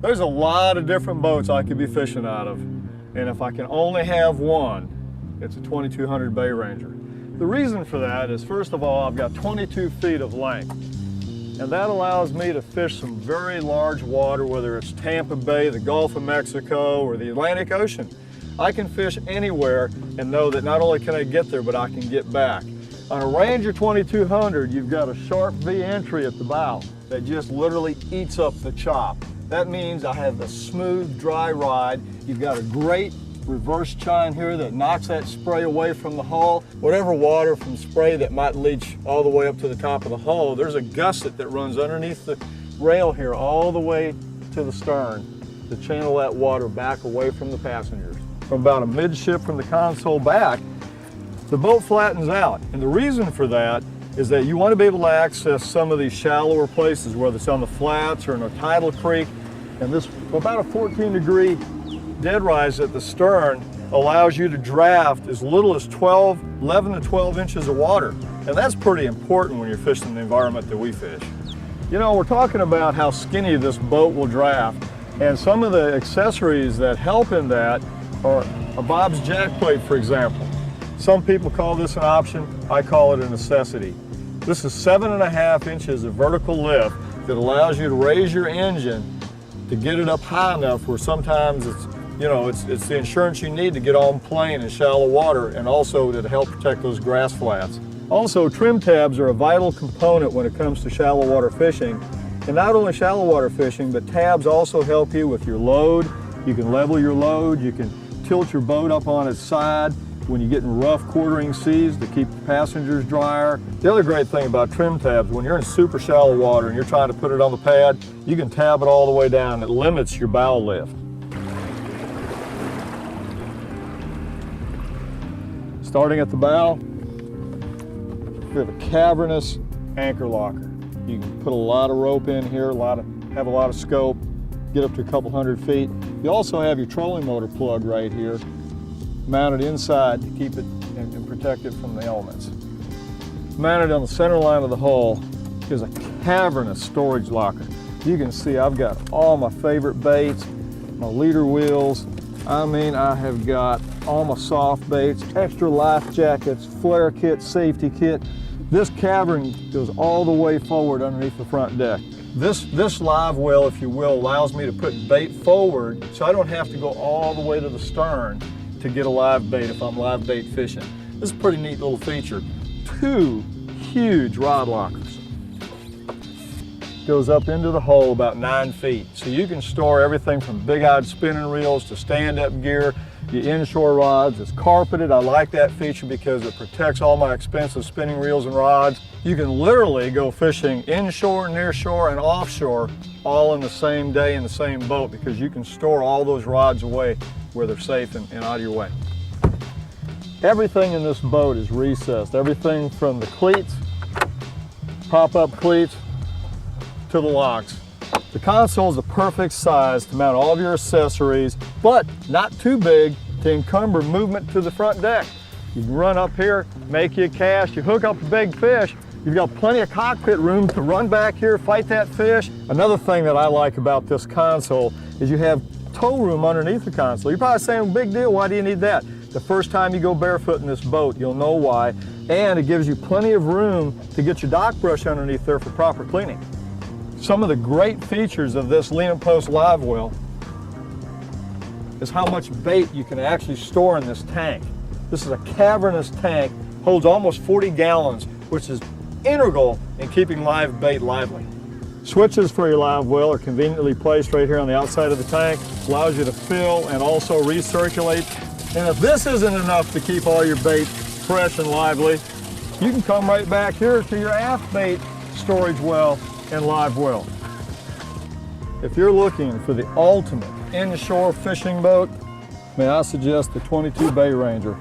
There's a lot of different boats I could be fishing out of, and if I can only have one, it's a 2200 Bay Ranger. The reason for that is, first of all, I've got 22 feet of length, and that allows me to fish some very large water, whether it's Tampa Bay, the Gulf of Mexico, or the Atlantic Ocean. I can fish anywhere and know that not only can I get there, but I can get back. On a Ranger 2200, you've got a sharp V entry at the bow that just literally eats up the chop. That means I have a smooth, dry ride. You've got a great reverse chine here that knocks that spray away from the hull. Whatever water from spray that might leach all the way up to the top of the hull, there's a gusset that runs underneath the rail here all the way to the stern to channel that water back away from the passengers. From about a midship from the console back, the boat flattens out. And the reason for that is that you want to be able to access some of these shallower places, whether it's on the flats or in a tidal creek. And this, about a 14-degree dead rise at the stern, allows you to draft as little as 11 to 12 inches of water. And that's pretty important when you're fishing the environment that we fish. You know, we're talking about how skinny this boat will draft, and some of the accessories that help in that are a Bob's jack plate, for example. Some people call this an option, I call it a necessity. This is 7.5 inches of vertical lift that allows you to raise your engine to get it up high enough where sometimes it's, you know, it's the insurance you need to get on plane in shallow water, and also to help protect those grass flats. Also, trim tabs are a vital component when it comes to shallow water fishing. And not only shallow water fishing, but tabs also help you with your load. You can level your load, you can tilt your boat up on its side when you get in rough quartering seas to keep the passengers drier. The other great thing about trim tabs, when you're in super shallow water and you're trying to put it on the pad, you can tab it all the way down. It limits your bow lift. Starting at the bow, we have a cavernous anchor locker. You can put a lot of rope in here, have a lot of scope, get up to a couple hundred feet. You also have your trolling motor plug right here, mounted inside to keep it and protect it from the elements. Mounted on the center line of the hull is a cavernous storage locker. You can see I've got all my favorite baits, my leader wheels. I mean, I have got all my soft baits, extra life jackets, flare kit, safety kit. This cavern goes all the way forward underneath the front deck. This live well, if you will, allows me to put bait forward so I don't have to go all the way to the stern to get a live bait if I'm live bait fishing. This is a pretty neat little feature. 2 huge rod lockers. Goes up into the hull about 9 feet. So you can store everything from big-eyed spinning reels to stand-up gear, your inshore rods. It's carpeted. I like that feature because it protects all my expensive spinning reels and rods. You can literally go fishing inshore, nearshore, and offshore all in the same day in the same boat because you can store all those rods away where they're safe and out of your way. Everything in this boat is recessed. Everything from the cleats, pop-up cleats, to the locks. The console is the perfect size to mount all of your accessories, but not too big to encumber movement to the front deck. You can run up here, make you a cast, you hook up a big fish, you've got plenty of cockpit room to run back here, fight that fish. Another thing that I like about this console is you have tow room underneath the console. You're probably saying, big deal, why do you need that? The first time you go barefoot in this boat, you'll know why, and it gives you plenty of room to get your dock brush underneath there for proper cleaning. Some of the great features of this Lean Post live well is how much bait you can actually store in this tank. This is a cavernous tank, holds almost 40 gallons, which is integral in keeping live bait lively. Switches for your live well are conveniently placed right here on the outside of the tank. Allows you to fill and also recirculate. And if this isn't enough to keep all your bait fresh and lively, you can come right back here to your aft bait storage well and live well. If you're looking for the ultimate inshore fishing boat, may I suggest the 22 Bay Ranger.